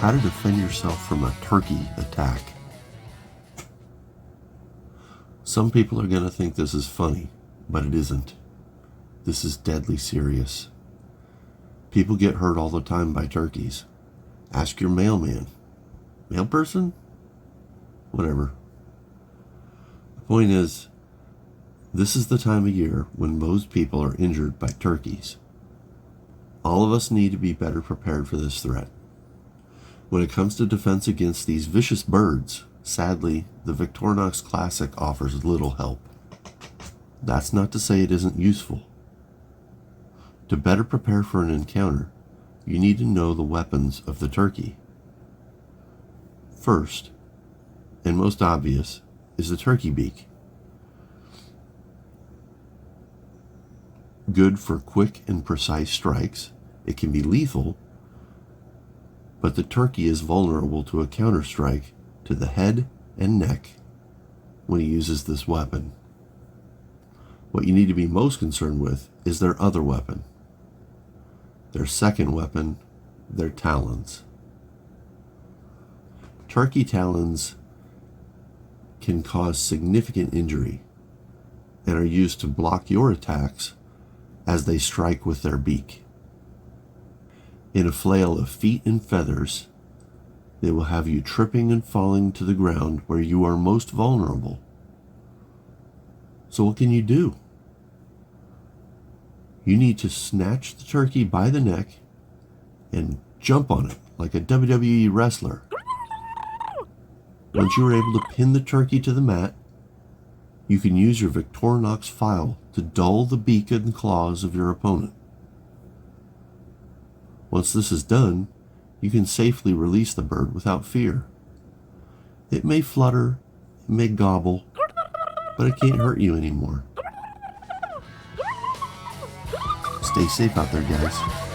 How to defend yourself from a turkey attack. Some people are going to think this is funny, but it isn't. This is deadly serious. People get hurt all the time by turkeys. Ask your mailman. Mail person? Whatever. The point is, this is the time of year when most people are injured by turkeys. All of us need to be better prepared for this threat. When it comes to defense against these vicious birds, sadly, the Victorinox Classic offers little help. That's not to say it isn't useful. To better prepare for an encounter, you need to know the weapons of the turkey. First, and most obvious, is the turkey beak. Good for quick and precise strikes. It can be lethal, but the turkey is vulnerable to a counterstrike to the head and neck when he uses this weapon. What you need to be most concerned with is their other weapon. Their second weapon, their talons. Turkey talons can cause significant injury and are used to block your attacks as they strike with their beak. In a flail of feet and feathers, they will have you tripping and falling to the ground where you are most vulnerable. So what can you do? You need to snatch the turkey by the neck and jump on it like a WWE wrestler. Once you are able to pin the turkey to the mat, you can use your Victorinox file to dull the beak and claws of your opponent. Once this is done, you can safely release the bird without fear. It may flutter, it may gobble, but it can't hurt you anymore. Stay safe out there, guys.